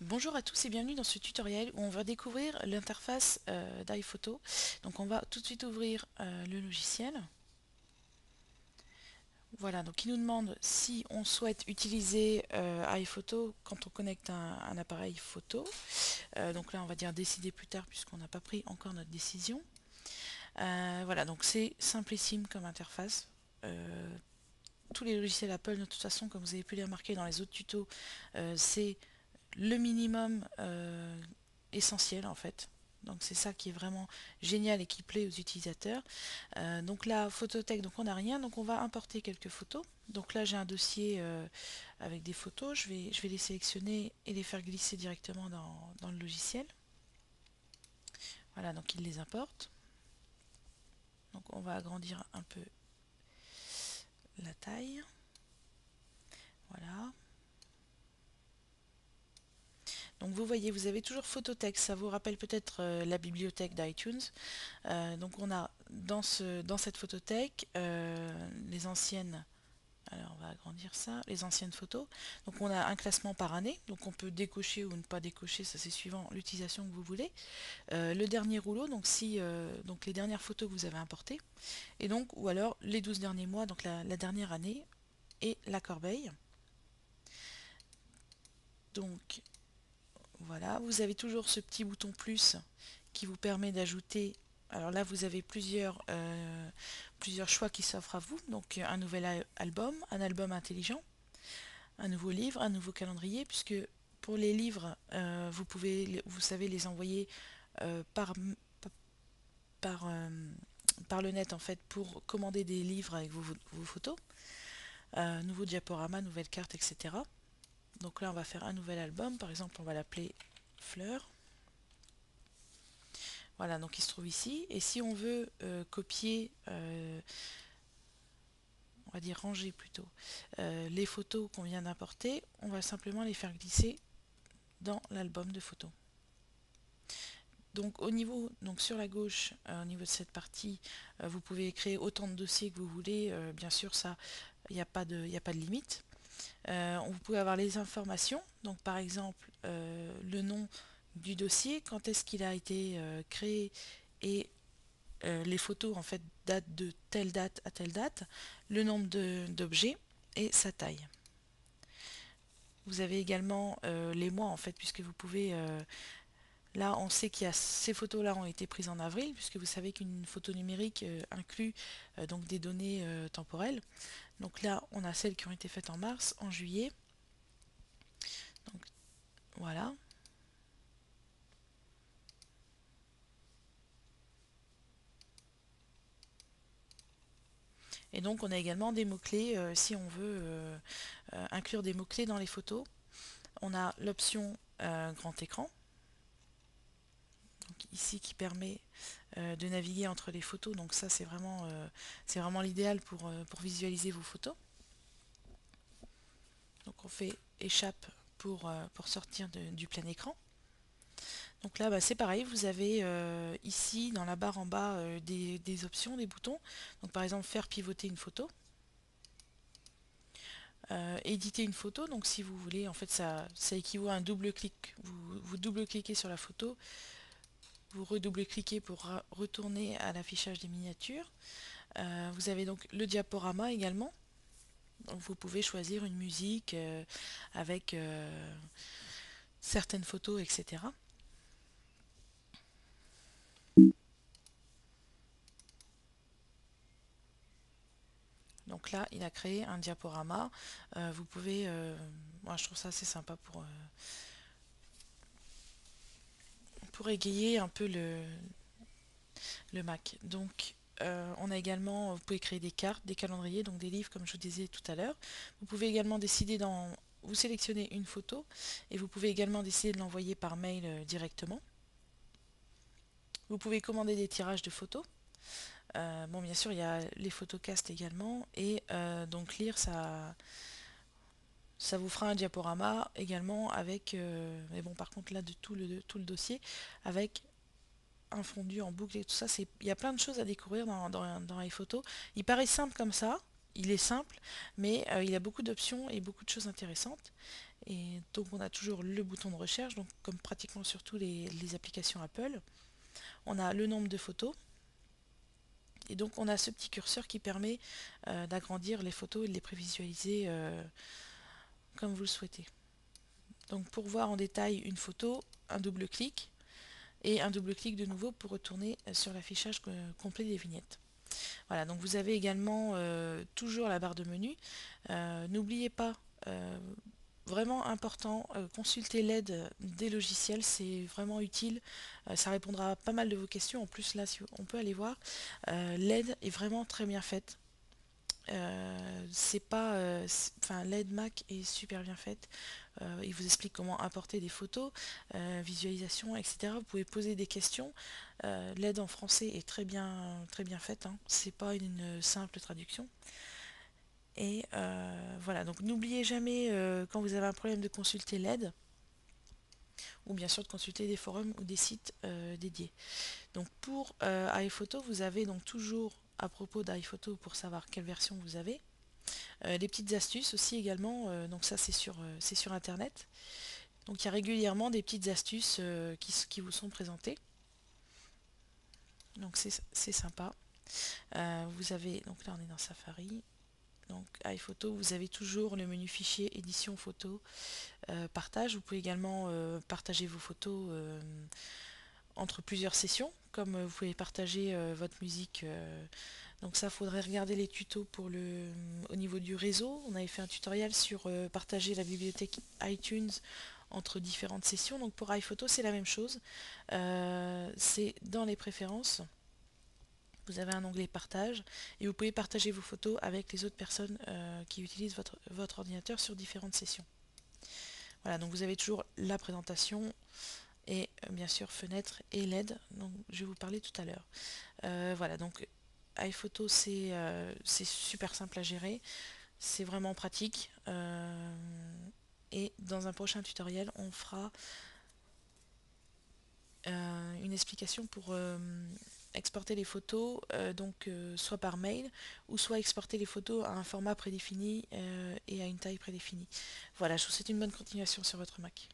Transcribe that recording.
Bonjour à tous et bienvenue dans ce tutoriel où on va découvrir l'interface d'iPhoto. Donc on va tout de suite ouvrir le logiciel. Voilà, donc il nous demande si on souhaite utiliser iPhoto quand on connecte un appareil photo. Donc là on va dire décider plus tard puisqu'on n'a pas pris encore notre décision. Voilà, donc c'est simplissime comme interface. Euh, Tous les logiciels Apple de toute façon, comme vous avez pu les remarquer dans les autres tutos, c'est le minimum essentiel en fait. Donc c'est ça qui est vraiment génial et qui plaît aux utilisateurs. Donc la photothèque, donc on n'a rien, donc on va importer quelques photos. Donc là j'ai un dossier avec des photos, je vais les sélectionner et les faire glisser directement dans le logiciel. Voilà, donc il les importe. Donc on va agrandir un peu la taille. Voilà. Donc vous voyez, vous avez toujours Photothèque, ça vous rappelle peut-être la bibliothèque d'iTunes. Donc on a dans cette photothèque les anciennes, alors on va agrandir ça, les anciennes photos. Donc on a un classement par année, donc on peut décocher ou ne pas décocher, ça c'est suivant l'utilisation que vous voulez. Le dernier rouleau, donc si donc les dernières photos que vous avez importées, et donc ou alors les 12 derniers mois, donc la dernière année, et la corbeille. Donc voilà, vous avez toujours ce petit bouton plus qui vous permet d'ajouter. Alors là, vous avez plusieurs choix qui s'offrent à vous. Donc un nouvel album, un album intelligent, un nouveau livre, un nouveau calendrier, puisque pour les livres, vous savez les envoyer par, par le net en fait pour commander des livres avec vos photos. Nouveau diaporama, nouvelle carte, etc. Donc là, on va faire un nouvel album. Par exemple, on va l'appeler Fleurs. Voilà, donc il se trouve ici. Et si on veut copier, on va dire ranger plutôt, les photos qu'on vient d'importer, on va simplement les faire glisser dans l'album de photos. Donc au niveau, donc sur la gauche, au niveau de cette partie, vous pouvez créer autant de dossiers que vous voulez. Bien sûr, ça, il n'y a pas de limite. Vous pouvez avoir les informations, donc par exemple le nom du dossier, quand est-ce qu'il a été créé et les photos en fait datent de telle date à telle date, le nombre d'objets et sa taille. Vous avez également les mois en fait, puisque vous pouvez là on sait qu'il y a ces photos là ont été prises en avril, puisque vous savez qu'une photo numérique inclut donc des données temporelles. Donc là on a celles qui ont été faites en mars, en juillet. Donc voilà. Et donc on a également des mots-clés si on veut inclure des mots-clés dans les photos. On a l'option grand écran, donc ici qui permet de naviguer entre les photos. Donc ça c'est vraiment l'idéal pour visualiser vos photos. Donc on fait échappe pour sortir du plein écran. Donc là bah, c'est pareil, vous avez ici dans la barre en bas des options, des boutons. Donc par exemple faire pivoter une photo. Éditer une photo, donc si vous voulez, en fait ça équivaut à un double clic. Vous double-cliquez sur la photo, vous redouble-cliquez pour retourner à l'affichage des miniatures. Vous avez donc le diaporama également. Donc vous pouvez choisir une musique avec certaines photos, etc. Donc là, il a créé un diaporama. Vous pouvez, moi je trouve ça assez sympa pour égayer un peu le Mac. Donc, on a également, vous pouvez créer des cartes, des calendriers, donc des livres comme je vous disais tout à l'heure. Vous pouvez également décider vous sélectionnez une photo et vous pouvez également décider de l'envoyer par mail directement. Vous pouvez commander des tirages de photos. Bon, bien sûr, il y a les photocast également et donc lire ça vous fera un diaporama également avec, mais bon, par contre là de tout le dossier avec un fondu en boucle et tout ça. Il y a plein de choses à découvrir dans les photos. Il paraît simple comme ça, il est simple, mais il a beaucoup d'options et beaucoup de choses intéressantes. Et donc on a toujours le bouton de recherche, donc comme pratiquement sur toutes les applications Apple. On a le nombre de photos. Et donc on a ce petit curseur qui permet d'agrandir les photos et de les prévisualiser comme vous le souhaitez. Donc pour voir en détail une photo, un double clic et un double clic de nouveau pour retourner sur l'affichage complet des vignettes. Voilà, donc vous avez également toujours la barre de menu. N'oubliez pas, vraiment important, consulter l'aide des logiciels, c'est vraiment utile. Ça répondra à pas mal de vos questions. En plus là, si on peut aller voir, l'aide est vraiment très bien faite. C'est pas, enfin, l'aide Mac est super bien faite. Il vous explique comment importer des photos, visualisation, etc. Vous pouvez poser des questions. L'aide en français est très bien faite, hein. C'est pas une simple traduction. Et voilà, donc n'oubliez jamais quand vous avez un problème de consulter l'aide, ou bien sûr de consulter des forums ou des sites dédiés. Donc pour iPhoto, vous avez donc toujours à propos d'iPhoto pour savoir quelle version vous avez. Les petites astuces aussi également, donc ça c'est sur internet. Donc il y a régulièrement des petites astuces qui vous sont présentées. Donc c'est sympa. Vous avez, donc là on est dans Safari. Donc iPhoto, vous avez toujours le menu fichier, édition photo, partage. Vous pouvez également partager vos photos entre plusieurs sessions, comme vous pouvez partager votre musique. Donc ça, faudrait regarder les tutos pour au niveau du réseau. On avait fait un tutoriel sur partager la bibliothèque iTunes entre différentes sessions. Donc pour iPhoto, c'est la même chose. C'est dans les préférences. Vous avez un onglet partage et vous pouvez partager vos photos avec les autres personnes qui utilisent votre ordinateur sur différentes sessions. Voilà, donc vous avez toujours la présentation et bien sûr fenêtre et LED, donc je vais vous parler tout à l'heure. Voilà, donc iPhoto c'est super simple à gérer, c'est vraiment pratique. Et dans un prochain tutoriel, on fera une explication pour exporter les photos, donc soit par mail ou soit exporter les photos à un format prédéfini et à une taille prédéfinie. Voilà, je vous souhaite une bonne continuation sur votre Mac.